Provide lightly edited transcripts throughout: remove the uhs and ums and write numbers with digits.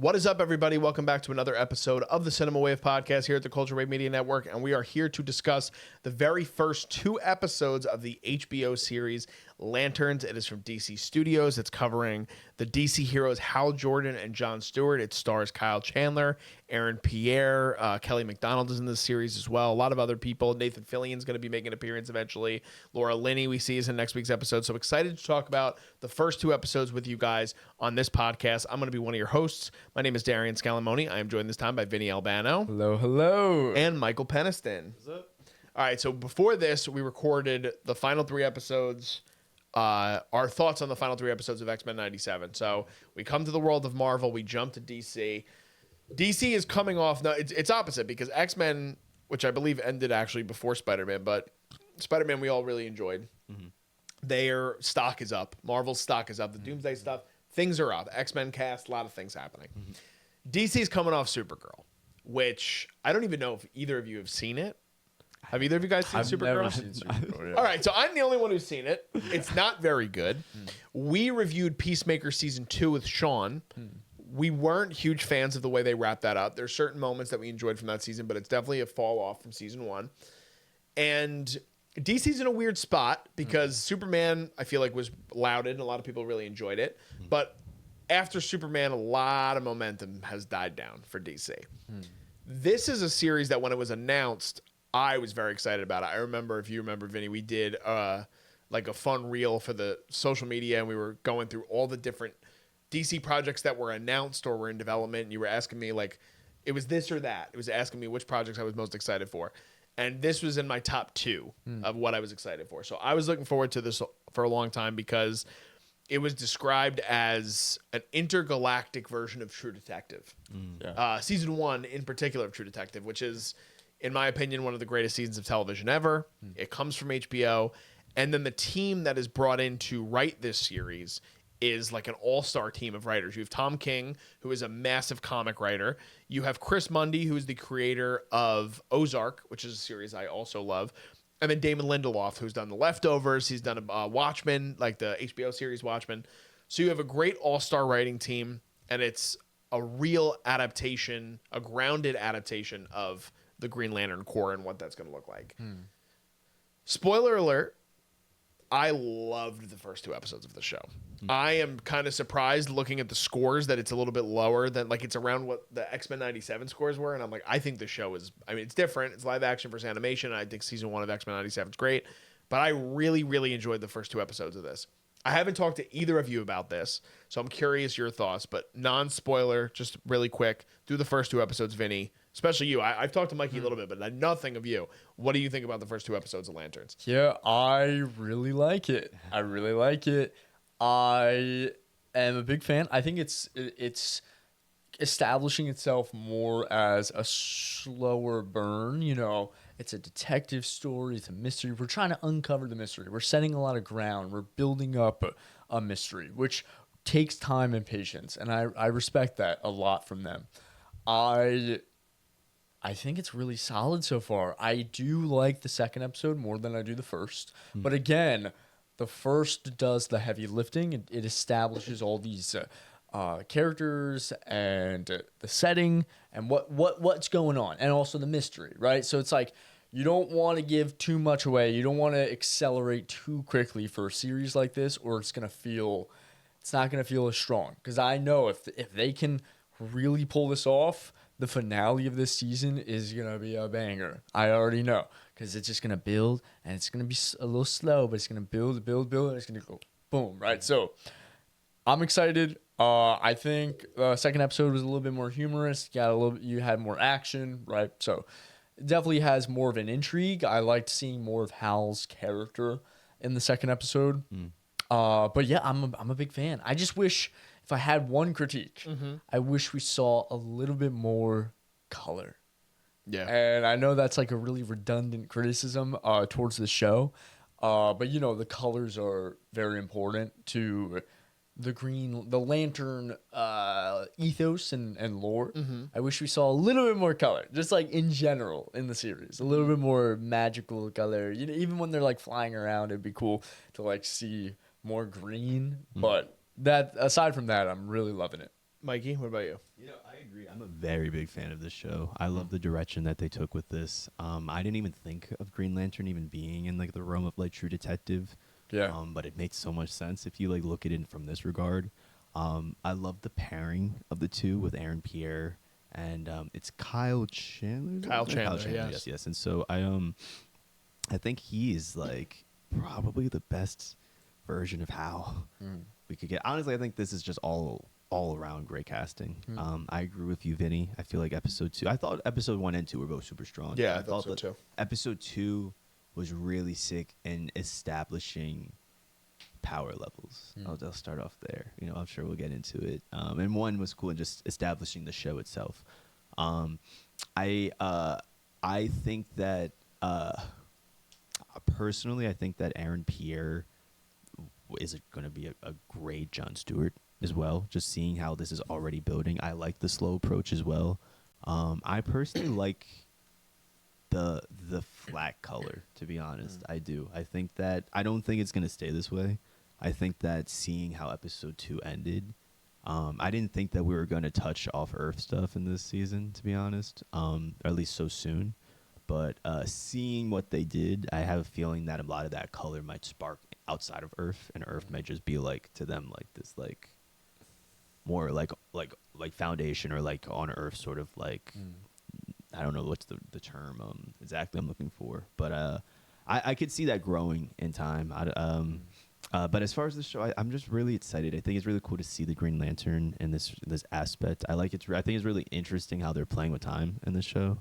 What is up, everybody? Welcome back to another episode of the Cinema Wave podcast here at the Culture Wave Media Network, and we are here to discuss the very first 2 episodes of the HBO series Lanterns. It is from DC Studios. It's covering the DC heroes Hal Jordan and John Stewart. It stars Kyle Chandler, Pierre, Kelly McDonald is in this series as well. A lot of other people. Nathan Fillion's going to be making an appearance eventually. Laura Linney we see is in next week's episode. So excited to talk about the first 2 episodes with you guys on this podcast. I'm going to be one of your hosts. My name is Darian Scalamoni. I am joined this time by Vinny Albano. Hello, hello. And Michael Peniston. What's up? All right, so before this, we recorded the final 3 episodes, our thoughts on the final 3 episodes of X-Men 97. So we come to the world of Marvel, we jump to DC. DC is coming off, no, it's opposite, because X-Men, which I believe ended actually before Spider-Man, but Spider-Man we all really enjoyed. Mm-hmm. Their stock is up. Marvel's stock is up. The Doomsday stuff, things are up. X-Men cast, a lot of things happening. Mm-hmm. DC's coming off Supergirl, which I don't even know if either of you have seen it. Have either of you guys seen Supergirl? Never seen Supergirl, yeah. All right, so I'm the only one who's seen it. It's not very good. We reviewed Peacemaker Season 2 with Sean. We weren't huge fans of the way they wrapped that up. There's certain moments that we enjoyed from that season, but it's definitely a fall off from Season 1. And DC's in a weird spot because Superman, I feel like, was lauded, and a lot of people really enjoyed it. But after Superman, a lot of momentum has died down for DC. This is a series that when it was announced, I was very excited about it. I remember, if you remember, Vinny, we did like a fun reel for the social media, and we were going through all the different DC projects that were announced or were in development, and you were asking me, like, it was this or that. It was asking me which projects I was most excited for. And this was in my top 2 of what I was excited for. So I was looking forward to this for a long time because it was described as an intergalactic version of True Detective. Season 1 in particular of True Detective, which is, in my opinion, one of the greatest seasons of television ever. It comes from HBO. And then the team that is brought in to write this series is like an all-star team of writers. You have Tom King, who is a massive comic writer. You have Chris Mundy, who is the creator of Ozark, which is a series I also love. And then Damon Lindelof, who's done The Leftovers. He's done Watchmen, like the HBO series Watchmen. So you have a great all-star writing team, and it's a real adaptation, a grounded adaptation of the Green Lantern Corps and what that's going to look like. Spoiler alert, I loved the first 2 episodes of the show. I am kind of surprised looking at the scores that it's a little bit lower than, like, it's around what the X-Men 97 scores were. And I'm like, I think the show is, I mean, it's different. It's live action versus animation. I think season 1 of X-Men 97 is great. But I really, really enjoyed the first 2 episodes of this. I haven't talked to either of you about this, so I'm curious your thoughts. But non-spoiler, just really quick, do the first 2 episodes, Vinny. Especially you. I've talked to Mikey a little bit, but nothing of you. What do you think about the first 2 episodes of Lanterns? Yeah, I really like it. I am a big fan. I think it's establishing itself more as a slower burn. You know, it's a detective story. It's a mystery. We're trying to uncover the mystery. We're setting a lot of ground. We're building up a mystery, which takes time and patience. And I respect that a lot from them. I think it's really solid so far. I do like the second episode more than I do the first. But again, the first does the heavy lifting. It establishes all these characters and the setting and what's going on, and also the mystery, right? So it's like you don't want to give too much away. You don't want to accelerate too quickly for a series like this, or it's not gonna feel as strong. Because I know if they can really pull this off, the finale of this season is going to be a banger. I already know. Because it's just going to build, and it's going to be a little slow, but it's going to build, and it's going to go boom, right? So I'm excited. I think the second episode was a little bit more humorous. You had more action, right? So it definitely has more of an intrigue. I liked seeing more of Hal's character in the second episode. But yeah, I'm a big fan. I just wish, if I had one critique, I wish we saw a little bit more color. Yeah. And I know that's like a really redundant criticism towards the show. But, you know, the colors are very important to the Lantern ethos and lore. I wish we saw a little bit more color, just like in general in the series. A little bit more magical color. You know, even when they're like flying around, it'd be cool to like see more green. But that aside from that, I'm really loving it. Mikey, what about you? I agree. I'm a very big fan of this show. I love the direction that they took with this. I didn't even think of Green Lantern even being in like the realm of like True Detective. Yeah. But it makes so much sense if you like look at it from this regard. I love the pairing of the two with Aaron Pierre and it's Kyle Chandler. Kyle Chandler, yes. And so I think he is like probably the best version of Hal we could get. Honestly, I think this is just all around great casting. I agree with you, Vinny. I feel like episode 2. I thought episode 1 and 2 were both super strong. Yeah, I thought so that too. Episode 2 was really sick in establishing power levels. I'll start off there. I'm sure we'll get into it. And 1 was cool in just establishing the show itself. I think that personally, I think that Aaron Pierre is going to be a great John Stewart as well. Just seeing how this is already building, I like the slow approach as well. I personally like the flat color, to be honest. I do. I don't think it's going to stay this way. I think that seeing how episode 2 ended, I didn't think that we were going to touch off Earth stuff in this season, to be honest, or at least so soon. But seeing what they did, I have a feeling that a lot of that color might spark outside of Earth, and Earth might just be like to them like this, like more like Foundation or like on Earth, sort of like I don't know what's the term exactly I'm looking for, but I could see that growing in time. But as far as the show, I'm just really excited. I think it's really cool to see the Green Lantern in this aspect. I think it's really interesting how they're playing with time in this show.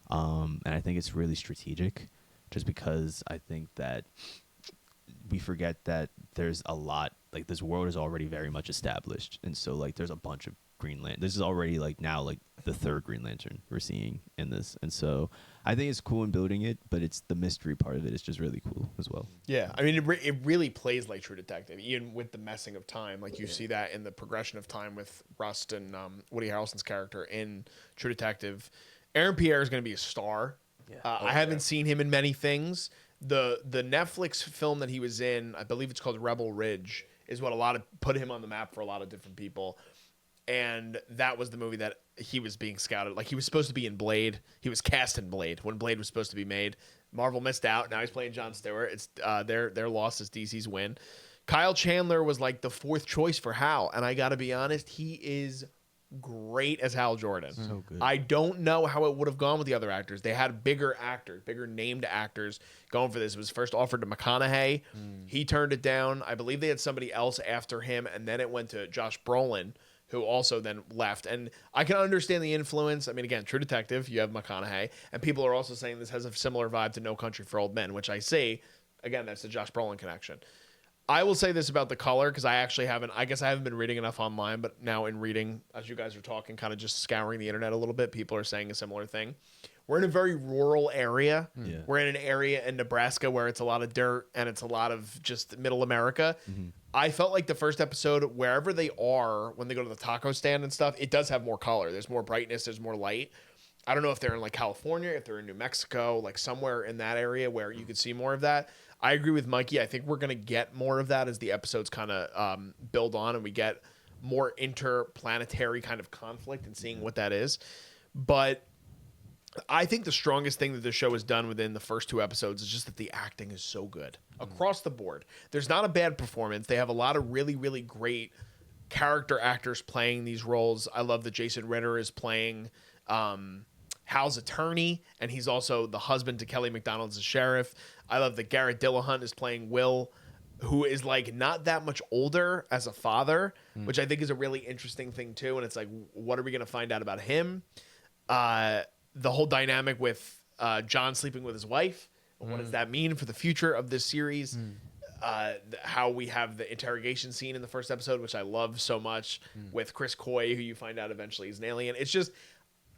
And I think it's really strategic, just because I think that we forget that there's a lot, like this world is already very much established, and so like there's a bunch of Green Lantern. This is already like now like the 3rd Green Lantern we're seeing in this, and so I think it's cool in building it, but it's the mystery part of it is just really cool as well. Yeah, I mean, it really plays like True Detective, even with the messing of time. Like you see that in the progression of time with Rust and Woody Harrelson's character in True Detective. Aaron Pierre is going to be a star. Yeah. I haven't seen him in many things. The Netflix film that he was in, I believe it's called Rebel Ridge, is what put him on the map for a lot of different people. And that was the movie that he was being scouted. Like he was supposed to be in Blade. He was cast in Blade when Blade was supposed to be made. Marvel missed out. Now he's playing John Stewart. It's their loss is DC's win. Kyle Chandler was like the 4th choice for Hal, and I got to be honest, he is great as Hal Jordan. So good. I don't know how it would have gone with the other actors. They had bigger named actors going for this. It was first offered to McConaughey. He turned it down. I believe they had somebody else after him, and then it went to Josh Brolin, who also then left. And I can understand the influence. I mean, again, True Detective, you have McConaughey, and people are also saying this has a similar vibe to No Country for Old Men, which I see. Again, that's the Josh Brolin connection. I will say this about the color, because I guess I haven't been reading enough online, but now in reading, as you guys are talking, kind of just scouring the internet a little bit, people are saying a similar thing. We're in a very rural area. Yeah. We're in an area in Nebraska where it's a lot of dirt and it's a lot of just middle America. I felt like the first episode, wherever they are, when they go to the taco stand and stuff, it does have more color. There's more brightness. There's more light. I don't know if they're in like California, if they're in New Mexico, like somewhere in that area where you could see more of that. I agree with Mikey. I think we're going to get more of that as the episodes kind of build on and we get more interplanetary kind of conflict and seeing what that is. But I think the strongest thing that the show has done within the first 2 episodes is just that the acting is so good across the board. There's not a bad performance. They have a lot of really, really great character actors playing these roles. I love that Jason Ritter is playing Hal's attorney, and he's also the husband to Kelly MacDonald's sheriff. I love that Garrett Dillahunt is playing Will, who is like not that much older as a father, which I think is a really interesting thing too. And it's like, what are we going to find out about him? The whole dynamic with John sleeping with his wife. What does that mean for the future of this series? How we have the interrogation scene in the first episode, which I love so much, with Chris Coy, who you find out eventually is an alien. It's just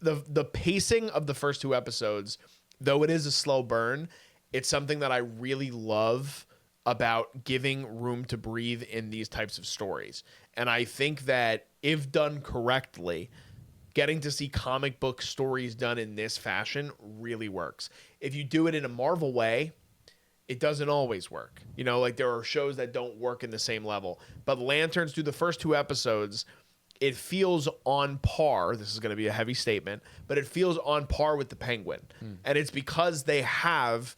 the pacing of the first 2 episodes, though it is a slow burn, it's something that I really love about giving room to breathe in these types of stories. And I think that if done correctly, getting to see comic book stories done in this fashion really works. If you do it in a Marvel way, it doesn't always work. Like there are shows that don't work in the same level. But Lanterns, through the first 2 episodes, it feels on par. This is going to be a heavy statement, but it feels on par with the Penguin. And it's because they have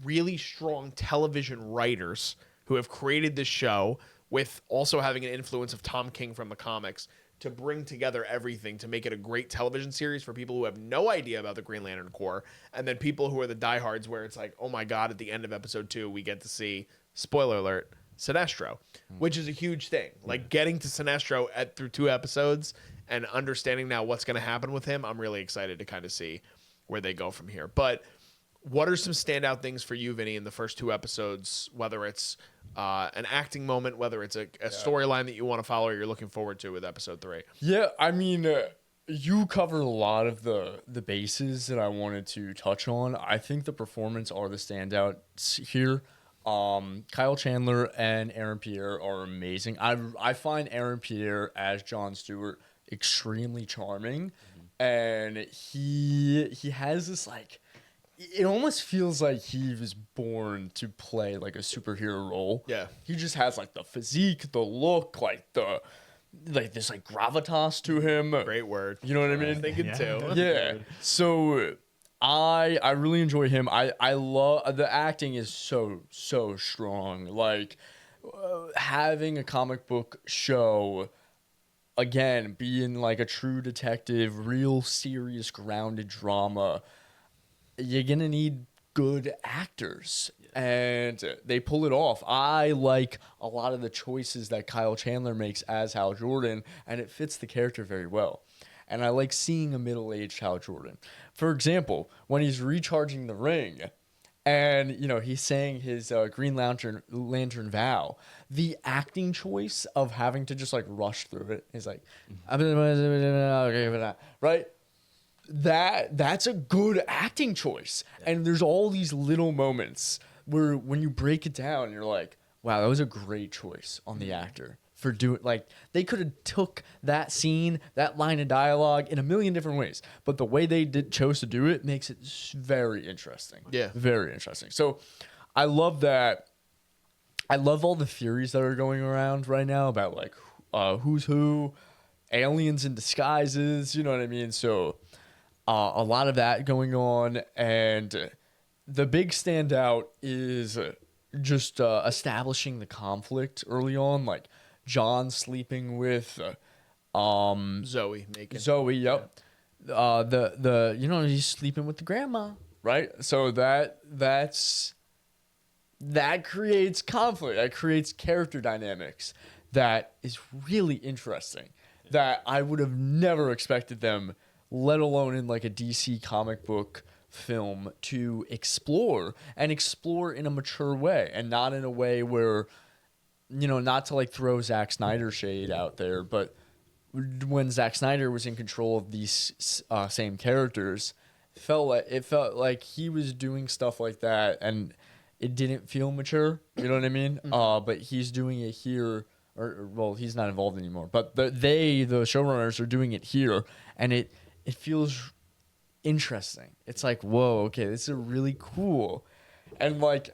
really strong television writers who have created this show with also having an influence of Tom King from the comics to bring together everything to make it a great television series for people who have no idea about the Green Lantern Corps, and then people who are the diehards where it's like, oh my God, at the end of episode 2, we get to see, spoiler alert, Sinestro, which is a huge thing. Like getting to Sinestro through 2 episodes and understanding now what's going to happen with him, I'm really excited to kind of see where they go from here. But what are some standout things for you, Vinny, in the first 2 episodes, whether it's an acting moment, whether it's a storyline that you want to follow or you're looking forward to with episode 3? Yeah, I mean, you covered a lot of the bases that I wanted to touch on. I think the performance are the standouts here. Kyle Chandler and Aaron Pierre are amazing. I find Aaron Pierre as John Stewart extremely charming, and he has this like, it almost feels like he was born to play like a superhero role. Yeah, he just has like the physique, the look, like this like gravitas to him. Great word. You know what I mean? I'm thinking too. Yeah. So I really enjoy him. I love the acting is so strong. Like having a comic book show again, being like a true detective, real serious grounded drama. You're going to need good actors, and they pull it off. I like a lot of the choices that Kyle Chandler makes as Hal Jordan, and it fits the character very well. And I like seeing a middle-aged Hal Jordan. For example, when he's recharging the ring and, he's saying his Green Lantern vow, the acting choice of having to just, like, rush through it is like, right? That's a good acting choice. And there's all these little moments where when you break it down, you're like, wow, that was a great choice on the actor for doing, like, they could have took that scene, that line of dialogue in a million different ways, but the way they chose to do it makes it very interesting. Yeah. Very interesting. So I love that. I love all the theories that are going around right now about like who's who, aliens in disguises, you know what I mean? So a lot of that going on, and the big standout is just establishing the conflict early on, like John sleeping with Zoe. Yep. Yeah. He's sleeping with the grandma, right? So that creates conflict. That creates character dynamics that is really interesting. That I would have never expected them, let alone in like a DC comic book film, to explore in a mature way, and not in a way where, not to like throw Zack Snyder shade out there, but when Zack Snyder was in control of these same characters, it felt like he was doing stuff like that, and it didn't feel mature. You know what I mean? But he's doing it here. Well, he's not involved anymore, but the showrunners are doing it here, and it feels interesting. It's like, whoa, okay, this is really cool. And like,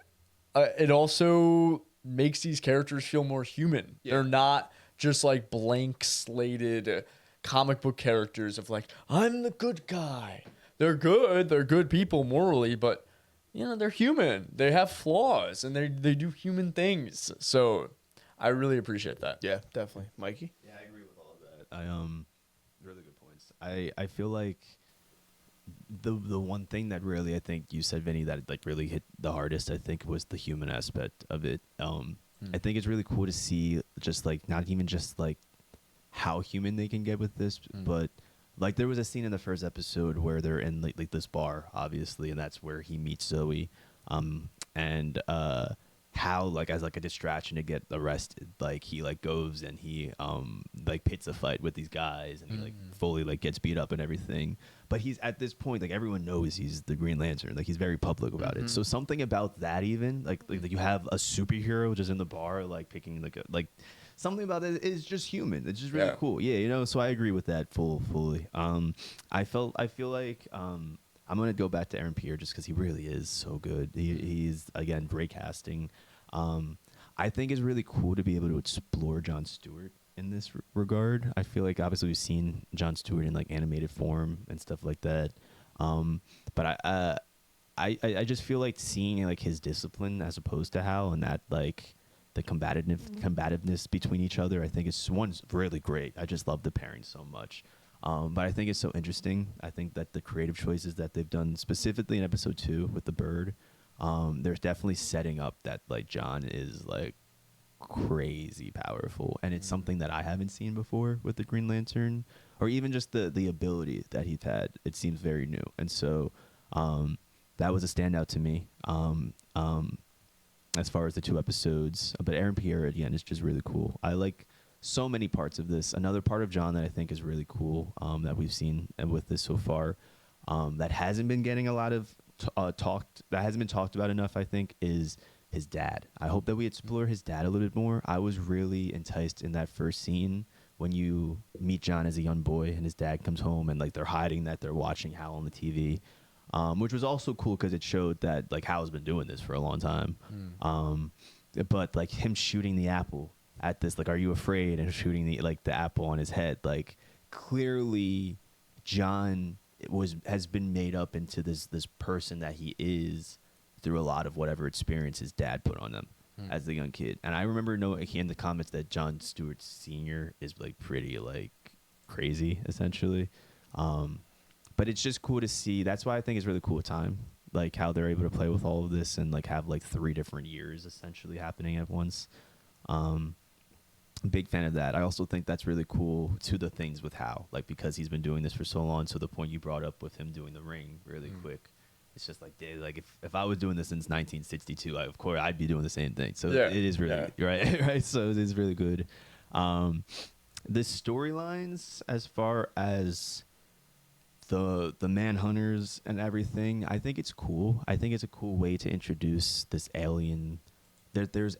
it also makes these characters feel more human. Yeah. They're not just like blank slated comic book characters of like, I'm the good guy. They're good people morally, but they're human. They have flaws, and they do human things. So I really appreciate that. Yeah, definitely. Mikey? Yeah, I agree with all of that. Really good points. I feel like the one thing that really, I think you said, Vinny, that like really hit the hardest, I think, was the human aspect of it. I think it's really cool to see just like, not even just like how human they can get with this, but like there was a scene in the first episode where they're in like this bar, obviously, and that's where he meets Zoe, and how like as like a distraction to get arrested, like he like goes and he like pits a fight with these guys, and he like fully like gets beat up and everything. But he's at this point, like everyone knows he's the Green Lantern, like he's very public about it. So something about that, even like you have a superhero just in the bar like picking like something about it is just human. It's just really cool. Yeah, so I agree with that fully. I feel like I'm gonna go back to Aaron Pierre just because he really is so good. He's again great casting. I think it's really cool to be able to explore John Stewart in this regard. I feel like obviously we've seen John Stewart in like animated form and stuff like that. But I just feel like seeing like his discipline as opposed to Hal, and that like the combativeness between each other, I think one's really great. I just love the pairing so much. But I think it's so interesting. I think that the creative choices that they've done specifically in episode 2 with the bird, there's definitely setting up that like John is like crazy powerful, and it's something that I haven't seen before with the Green Lantern, or even just the ability that he's had. It seems very new, and so that was a standout to me as far as the 2 episodes. But Aaron Pierre again is just really cool. I like so many parts of this. Another part of John that I think is really cool that we've seen with this so far that hasn't been getting a lot of that hasn't been talked about enough, I think, is his dad. I hope that we explore his dad a little bit more. I was really enticed in that first scene when you meet John as a young boy and his dad comes home and like they're hiding that they're watching Hal on the TV, which was also cool because it showed that like Hal's been doing this for a long time. But like him shooting the apple at this, like, are you afraid? And shooting the apple on his head, like clearly John has been made up into this person that he is through a lot of whatever experience his dad put on them as a young kid. And I remember knowing in the comments that John Stewart Sr. is like pretty like crazy essentially. But it's just cool to see. That's why I think it's really cool time, like how they're able to play with all of this and like have like 3 different years essentially happening at once. Big fan of that. I also think that's really cool to the things with Hal, like because he's been doing this for so long. So the point you brought up with him doing the ring really quick, it's just like, dude, like if I was doing this since 1962, of course I'd be doing the same thing. So it is really right. So it is really good. The storylines as far as the Manhunters and everything, I think it's cool. I think it's a cool way to introduce this alien. There's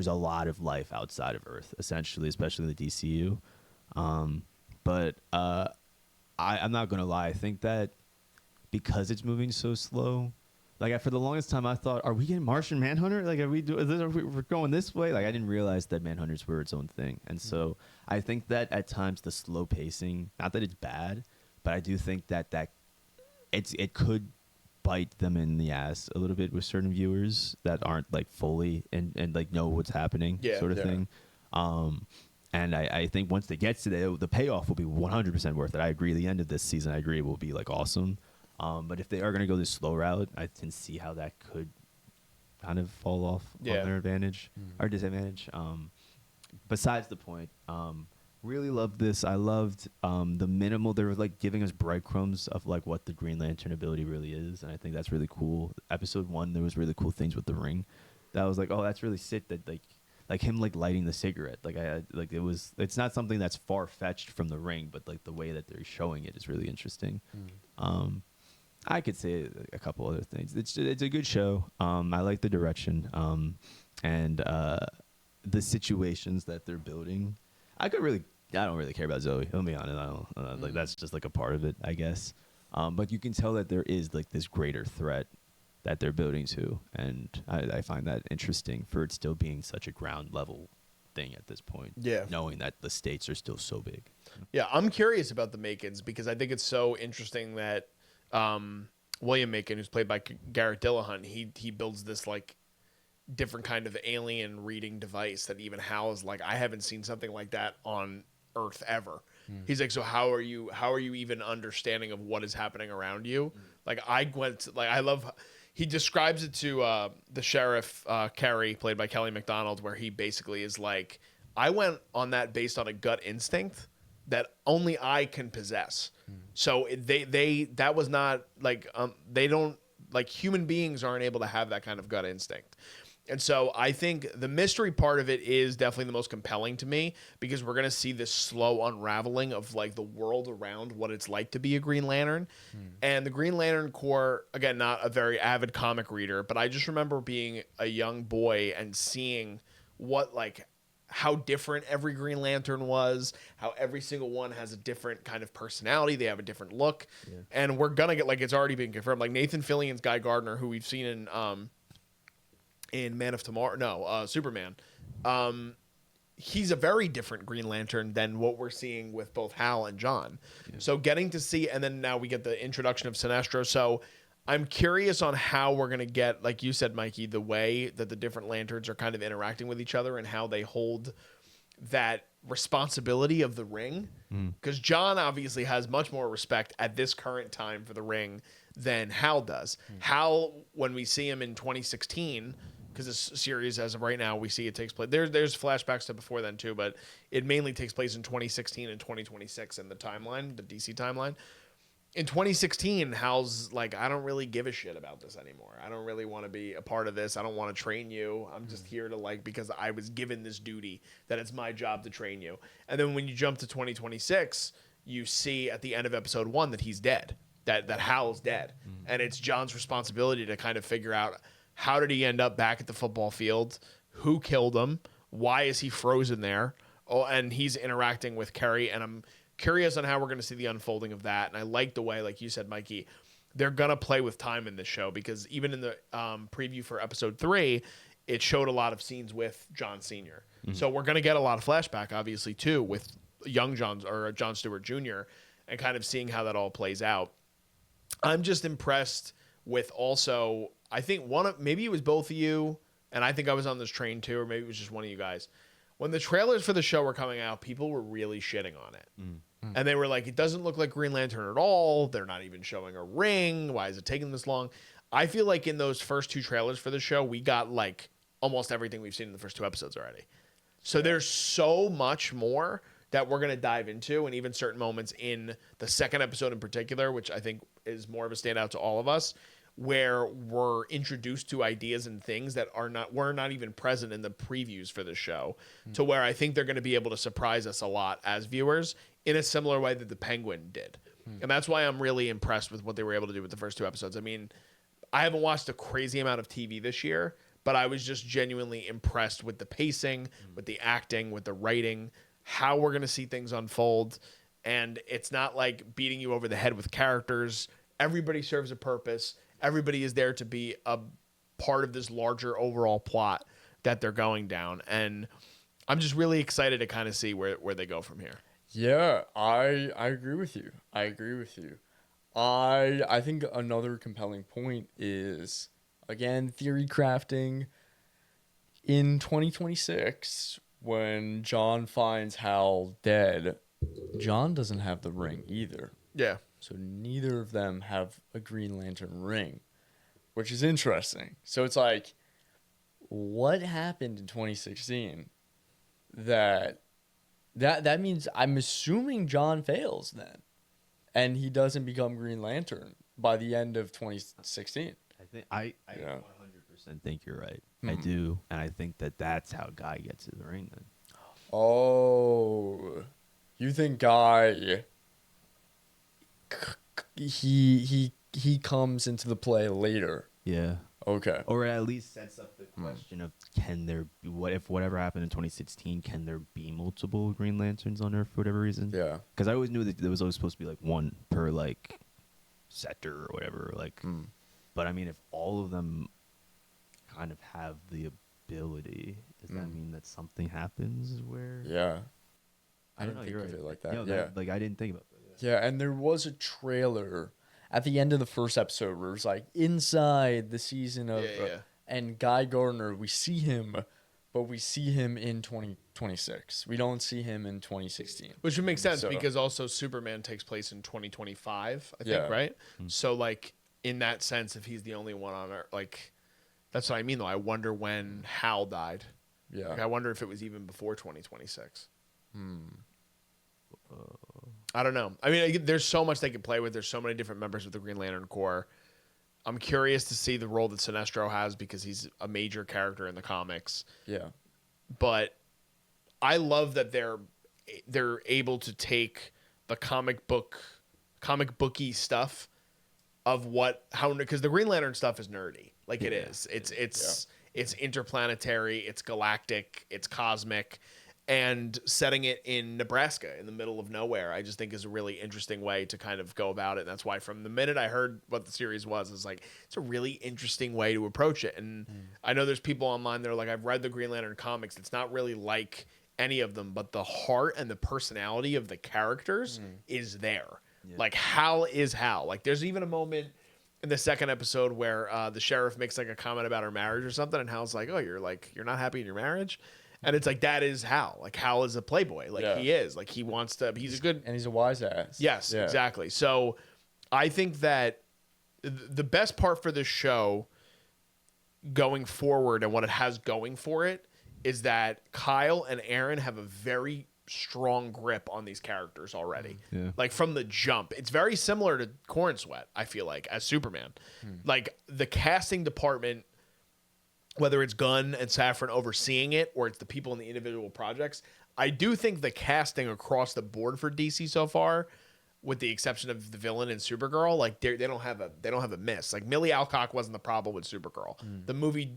a lot of life outside of Earth, essentially, especially in the DCU. But I'm not gonna lie. I think that because it's moving so slow, like for the longest time, I thought, are we getting Martian Manhunter? Like, we're going this way? Like, I didn't realize that Manhunters were its own thing, and so I think that at times the slow pacing, not that it's bad, but I do think that it could bite them in the ass a little bit with certain viewers that aren't like fully and like know what's happening, sort of thing. And I think once they get to the payoff will be 100% worth it. I agree. The end of this season, I agree, will be like awesome. But if they are going to go this slow route, I can see how that could kind of fall off on their advantage or disadvantage. Besides the point, really loved this. I loved the minimal. They were like giving us breadcrumbs of like what the Green Lantern ability really is, and I think that's really cool. Episode 1, there was really cool things with the ring. That was like, oh, that's really sick. That like him like lighting the cigarette. Like it's not something that's far fetched from the ring, but like the way that they're showing it is really interesting. I could say a couple other things. It's a good show. I like the direction and the situations that they're building. I don't really care about Zoe. I'll be honest. I don't like that's just like a part of it, I guess. But you can tell that there is like this greater threat that they're building to, and I find that interesting for it still being such a ground level thing at this point. Yeah, knowing that the stakes are still so big. Yeah, I'm curious about the Makins because I think it's so interesting that William Macon, who's played by Garrett Dillahunt, he builds this like different kind of alien reading device that even Hal is like, I haven't seen something like that on Earth ever. He's like, so how are you even understanding of what is happening around you? Like I love, he describes it to the sheriff, Kerry, played by Kelly MacDonald, where he basically is like, I went on that based on a gut instinct that only I can possess. So that was not like, they don't, like, human beings aren't able to have that kind of gut instinct. And so I think the mystery part of it is definitely the most compelling to me because we're going to see this slow unraveling of like the world around what it's like to be a Green Lantern. And the Green Lantern Corps, again, not a very avid comic reader, but I just remember being a young boy and seeing how different every Green Lantern was, how every single one has a different kind of personality. They have a different look. Yeah. And we're going to get, like, it's already been confirmed. Like Nathan Fillion's Guy Gardner, who we've seen in Man of Tomorrow, Superman. he's a very different Green Lantern than what we're seeing with both Hal and John. Yeah. So getting to see, and then now we get the introduction of Sinestro. So I'm curious on how we're going to get, like you said, Mikey, the way that the different lanterns are kind of interacting with each other and how they hold that responsibility of the ring. Because John obviously has much more respect at this current time for the ring than Hal does. Hal, when we see him in 2016, because this series, as of right now, we see it takes place. There's flashbacks to before then too, but it mainly takes place in 2016 and 2026 in the timeline, the DC timeline. In 2016, Hal's like, I don't really give a shit about this anymore. I don't really want to be a part of this. I don't want to train you. I'm just here to because I was given this duty that it's my job to train you. And then when you jump to 2026, you see at the end of episode 1 that he's dead, that Hal's dead. And it's John's responsibility to kind of figure out, how did he end up back at the football field? Who killed him? Why is he frozen there? Oh, and he's interacting with Carrie, and I'm curious on how we're going to see the unfolding of that. And I like the way, like you said, Mikey, they're going to play with time in this show, because even in the preview for episode 3, it showed a lot of scenes with John Sr. So we're going to get a lot of flashback, obviously, too, with young John Stewart Jr. and kind of seeing how that all plays out. I'm just impressed with also, I think maybe it was both of you, and I think I was on this train too, or maybe it was just one of you guys. When the trailers for the show were coming out, people were really shitting on it. And they were like, it doesn't look like Green Lantern at all. They're not even showing a ring. Why is it taking this long? I feel like in those first 2 trailers for the show, we got like almost everything we've seen in the first 2 episodes already. So there's so much more that we're going to dive into, and even certain moments in the second episode in particular, which I think is more of a standout to all of us, where we're introduced to ideas and things that were not even present in the previews for the show, to where I think they're going to be able to surprise us a lot as viewers in a similar way that the Penguin did. And that's why I'm really impressed with what they were able to do with the first 2 episodes. I mean, I haven't watched a crazy amount of TV this year, but I was just genuinely impressed with the pacing, with the acting, with the writing, how we're going to see things unfold. And it's not like beating you over the head with characters. Everybody serves a purpose. Everybody is there to be a part of this larger overall plot that they're going down. And I'm just really excited to kind of see where they go from here. Yeah, I agree with you. I think another compelling point is, again, theory crafting. In 2026, when John finds Hal dead, John doesn't have the ring either. Yeah. So neither of them have a Green Lantern ring, which is interesting. So it's like, what happened in 2016 that means, I'm assuming John fails then, and he doesn't become Green Lantern by the end of 2016. I 100% think you're right. I do, and I think that's how Guy gets to the ring then. Oh, you think Guy? He comes into the play later. Yeah. Okay. Or at least sets up the question of, can there be, what if whatever happened in 2016, can there be multiple Green Lanterns on Earth for whatever reason? Yeah. Because I always knew that there was always supposed to be like one per like sector or whatever. Like, but I mean, if all of them kind of have the ability, does that mean that something happens where? Yeah. I don't know. think You're of right. it like that. No, yeah. like I didn't think about that. Yeah, and there was a trailer at the end of the first episode where it was like, inside the season of, and Guy Gardner, we see him, but we see him in 2026. We don't see him in 2016. Which would make sense, because also Superman takes place in 2025, I think, right? So, like, in that sense, if he's the only one on Earth, like, that's what I mean, though. I wonder when Hal died. Yeah. Like, I wonder if it was even before 2026. I don't know. I mean, there's so much they could play with. There's so many different members of the Green Lantern Corps. I'm curious to see the role that Sinestro has, because he's a major character in the comics. Yeah. But I love that they're able to take the comic booky stuff of because the Green Lantern stuff is nerdy. Like, it is. It's interplanetary, it's galactic, it's cosmic. And setting it in Nebraska, in the middle of nowhere, I just think is a really interesting way to kind of go about it. And that's why from the minute I heard what the series was, it's like, it's a really interesting way to approach it. And I know there's people online that are like, I've read the Green Lantern comics. It's not really like any of them, but the heart and the personality of the characters is there. Yeah. Like Hal is Hal. Like there's even a moment in the second episode where the sheriff makes like a comment about her marriage or something, and Hal's like, "Oh, you're not happy in your marriage," and it's like that is Hal. Like Hal is a playboy. Like he is. Like he wants to. He's a good. And he's a wise ass. Yes, exactly. So I think that the best part for this show going forward and what it has going for it is that Kyle and Aaron have a very strong grip on these characters already. Yeah. Like from the jump. It's very similar to Corn Sweat, I feel like, as Superman. Like the casting department, whether it's Gunn and Safran overseeing it or it's the people in the individual projects, I do think the casting across the board for DC so far, with the exception of the villain in Supergirl, like they don't have a miss. Like Millie Alcock wasn't the problem with Supergirl. The movie,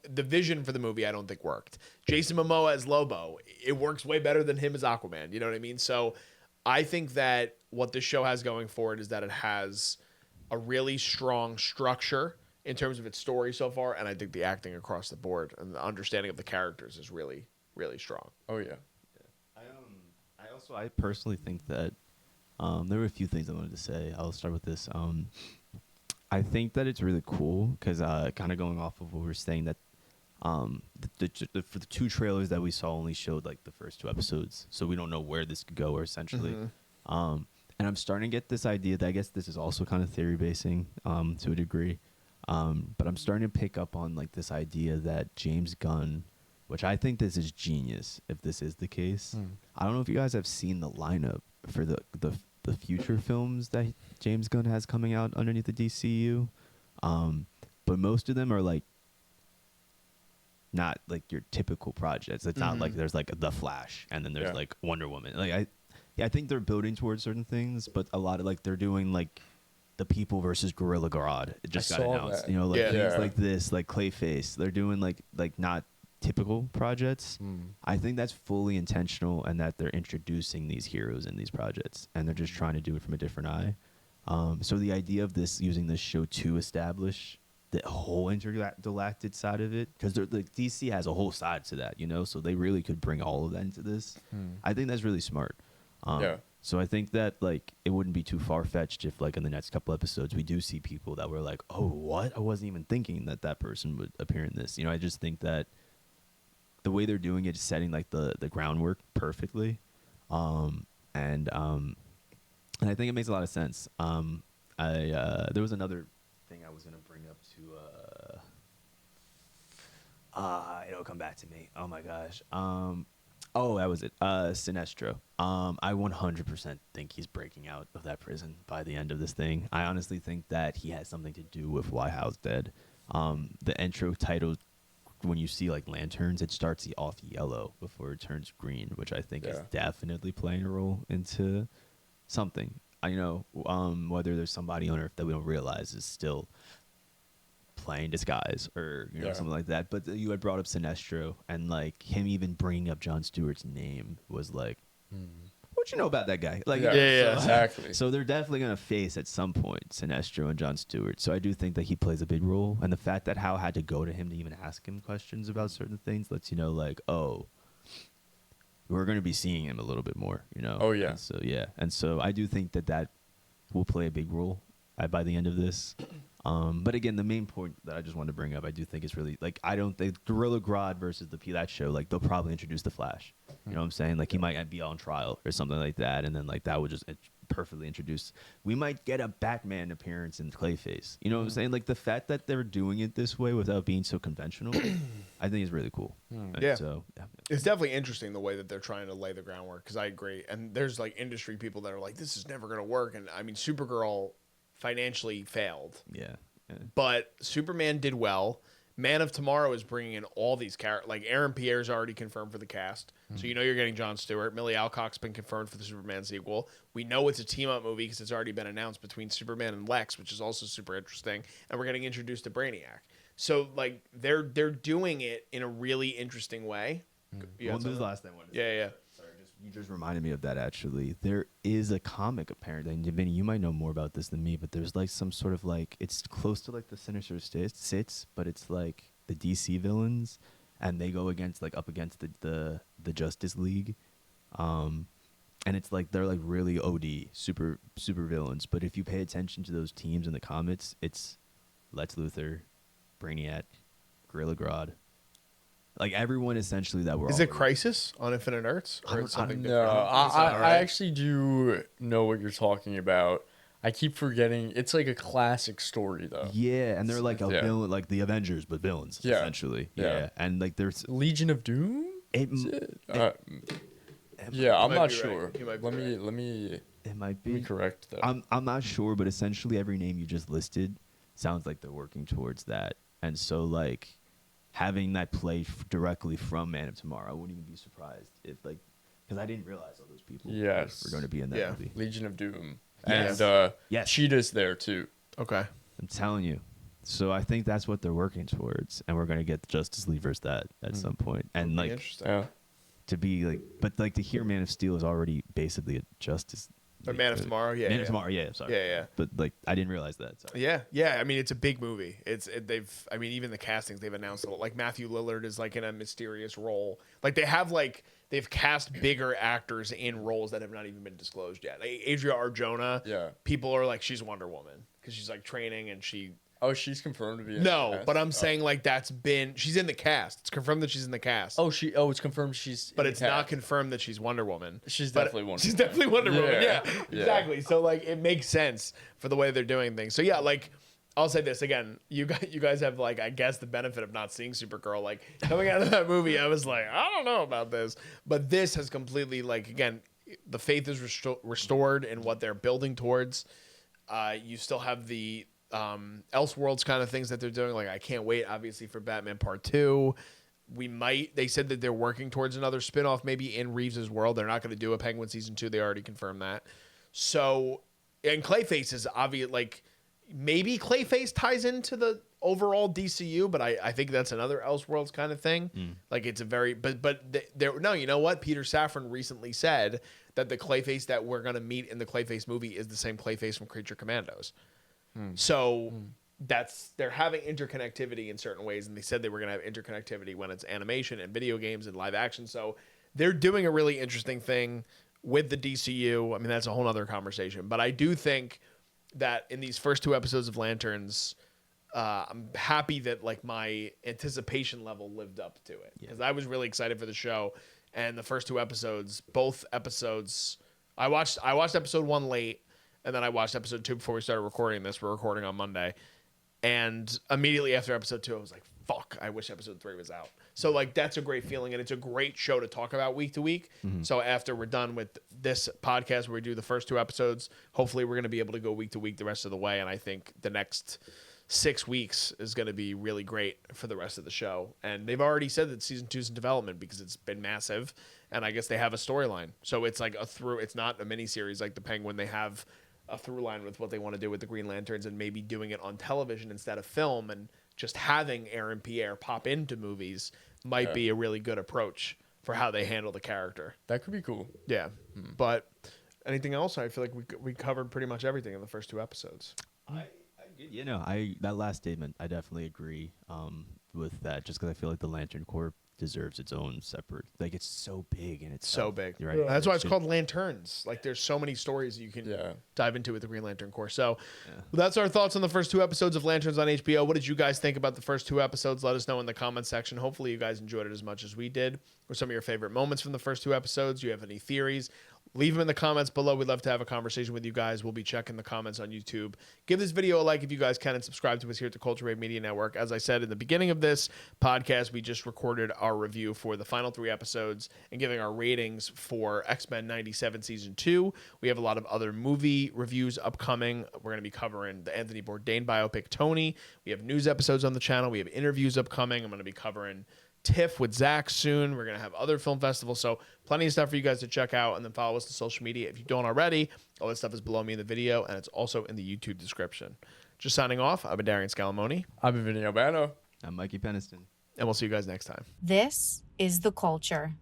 the vision for the movie, I don't think worked. Jason Momoa as Lobo, it works way better than him as Aquaman. You know what I mean? So I think that what this show has going for it is that it has a really strong structure in terms of its story so far, and I think the acting across the board and the understanding of the characters is really, really strong. Oh yeah. I personally think that there were a few things I wanted to say. I'll start with this. I think that it's really cool because kind of going off of what we were saying, that for the two trailers that we saw only showed like the first two episodes, so we don't know where this could go, or essentially. And I'm starting to get this idea that, I guess this is also kind of theory basing to a degree, but I'm starting to pick up on like this idea that James Gunn, which I think this is genius if this is the case. I don't know if you guys have seen the lineup for the future films that James Gunn has coming out underneath the DCU, but most of them are like not like your typical projects. It's not like there's like The Flash and then there's like Wonder Woman. Like I think they're building towards certain things, but a lot of like they're doing like the People versus Gorilla Grodd. It just got announced. That. You know, like things like this, like Clayface. They're doing like not typical projects. I think that's fully intentional, and that they're introducing these heroes in these projects, and they're just trying to do it from a different eye. So the idea of this, using this show to establish the whole intergalactic side of it, because like DC has a whole side to that, you know, so they really could bring all of that into this. I think that's really smart. So I think that like it wouldn't be too far fetched if like in the next couple episodes we do see people that were like, oh, what? I wasn't even thinking that person would appear in this. You know, I just think that the way they're doing it is setting like the groundwork perfectly, and I think it makes a lot of sense. There was another thing I was gonna bring up to it'll come back to me. Oh my gosh. That was it. Sinestro. I 100% think he's breaking out of that prison by the end of this thing. I honestly think that he has something to do with why Hal's dead. The intro title, when you see like lanterns, it starts off yellow before it turns green, which I think is definitely playing a role into something. I know whether there's somebody on Earth that we don't realize is still playing disguise or something like that. But you had brought up Sinestro, and like him even bringing up John Stewart's name was like, what you know about that guy? Like, exactly. So they're definitely gonna face at some point Sinestro and John Stewart. So I do think that he plays a big role, and the fact that Hal had to go to him to even ask him questions about certain things lets you know, like, oh, we're gonna be seeing him a little bit more, you know. Oh yeah. And so I do think that will play a big role by the end of this. But again, the main point that I just wanted to bring up, I do think is really like, I don't think Gorilla Grodd versus that show, like they'll probably introduce the Flash. You know what I'm saying? Like he might be on trial or something like that, and then like that would just perfectly introduce. We might get a Batman appearance in Clayface. You know what I'm saying? Like the fact that they're doing it this way without being so conventional, I think is really cool. So it's definitely interesting the way that they're trying to lay the groundwork, because I agree. And there's like industry people that are like, this is never going to work. And I mean, Supergirl financially failed. But Superman did well. Man of Tomorrow is bringing in all these characters. Like Aaron Pierre's already confirmed for the cast, so you know you're getting John Stewart. Millie Alcock's been confirmed for the Superman sequel. We know it's a team-up movie because it's already been announced between Superman and Lex, which is also super interesting. And we're getting introduced to Brainiac. So like they're doing it in a really interesting way. Well, this is the last thing I wanted to say. Yeah. Sorry, you just reminded me of that, actually. There is a comic, apparently, and Vinny, you might know more about this than me, but there's like some sort of like, it's close to like the Sinister Six, but it's like the DC villains, and they go against up against the the Justice League. And it's like they're like really OD, super villains. But if you pay attention to those teams in the comics, it's Lex Luthor, Brainiac, Gorilla Grodd. Like everyone essentially that we're. Is it Crisis on Infinite Earths or it's something No, different? It's not, I right? actually do know what you're talking about. I keep forgetting. It's like a classic story, though. Yeah, and they're like a Yeah. villain, like the Avengers, but villains Yeah. essentially. Yeah. And like there's Legion of Doom? it. Is it? I'm might not be right. sure. You might be Let me It might let me be. correct that. I'm not sure, but essentially every name you just listed sounds like they're working towards that. And so like having that play directly from Man of Tomorrow, I wouldn't even be surprised if like because I didn't realize all those people Yes. were going to be in that Yeah. movie. Legion of Doom. Yes. And Yes. Cheetah's there too. Okay. I'm telling you. So I think that's what they're working towards, and we're going to get the Justice League versus that at some point. And Be like interesting. Yeah. to be like, but like to hear Man of Steel is already basically a Justice. But Man of Tomorrow, yeah. Man yeah. of Tomorrow, yeah, sorry. Yeah. But like, I didn't realize that. Sorry. Yeah. I mean, it's a big movie. I mean, even the castings they've announced. Like Matthew Lillard is like in a mysterious role. Like they've cast bigger actors in roles that have not even been disclosed yet. Like Adria Arjona. Yeah. People are like, she's Wonder Woman because she's like training and she. Oh, she's confirmed to be in No, the cast? but I'm saying like she's in the cast. It's confirmed that she's in the cast. it's confirmed she's But in it's the not cast. confirmed that she's Wonder Woman. She's But definitely Wonder She's Woman. definitely Wonder Woman. Yeah. Yeah, Yeah. exactly. So like it makes sense for the way they're doing things. So yeah, like I'll say this again. You guys have like I guess the benefit of not seeing Supergirl. Like coming out of that movie, I was like, I don't know about this. But this has completely like again, the faith is restored in what they're building towards. You still have the Elseworlds kind of things that they're doing. Like I can't wait, obviously, for Batman Part 2. They said that they're working towards another spinoff, maybe in Reeves' world. They're not going to do a Penguin season 2. They already confirmed that. So, and Clayface is obvious. Like maybe Clayface ties into the overall DCU, but I think that's another Elseworlds kind of thing. Like it's a very, no, you know what? Peter Safran recently said that the Clayface that we're going to meet in the Clayface movie is the same Clayface from Creature Commandos. So they're having interconnectivity in certain ways, and they said they were going to have interconnectivity when it's animation and video games and live action. So they're doing a really interesting thing with the DCU. I mean, that's a whole other conversation. But I do think that in these first 2 episodes of Lanterns, I'm happy that like my anticipation level lived up to it because I was really excited for the show. And the first 2 episodes, both episodes, I watched episode 1 late. And then I watched episode 2 before we started recording this. We're recording on Monday. And immediately after episode 2, I was like, fuck, I wish episode 3 was out. So, like, that's a great feeling. And it's a great show to talk about week to week. So after we're done with this podcast where we do the first 2 episodes, hopefully we're going to be able to go week to week the rest of the way. And I think the next 6 weeks is going to be really great for the rest of the show. And they've already said that season 2 is in development because it's been massive. And I guess they have a storyline. So it's like it's not a miniseries like The Penguin. They have a through line with what they want to do with the Green Lanterns and maybe doing it on television instead of film, and just having Aaron Pierre pop into movies might be a really good approach for how they handle the character. That could be cool. Yeah. But anything else? I feel like we covered pretty much everything in the first 2 episodes. That last statement, I definitely agree with that. Just because I feel like the Lantern Corps deserves its own separate. Like it's so big and it's So big. You're right. That's why it's called Lanterns. Like there's so many stories you can dive into with the Green Lantern Corps. So that's our thoughts on the first 2 episodes of Lanterns on HBO. What did you guys think about the first 2 episodes? Let us know in the comments section. Hopefully you guys enjoyed it as much as we did. What some of your favorite moments from the first 2 episodes? Do you have any theories? Leave them in the comments below. We'd love to have a conversation with you guys. We'll be checking the comments on YouTube. Give this video a like if you guys can, and subscribe to us here at the Culture Wave Media Network. As I said in the beginning of this podcast, we just recorded our review for the final 3 episodes and giving our ratings for X-Men 97 Season 2. We have a lot of other movie reviews upcoming. We're going to be covering the Anthony Bourdain biopic, Tony. We have news episodes on the channel. We have interviews upcoming. I'm going to be covering TIFF with Zach soon. We're going to have other film festivals. So plenty of stuff for you guys to check out, and then follow us on social media if you don't already. All this stuff is below me in the video, and it's also in the YouTube description. Just signing off. I've been Darian Scalamoni. I've been Vinny Albano. I'm Mikey Peniston. And we'll see you guys next time. This is The Culture.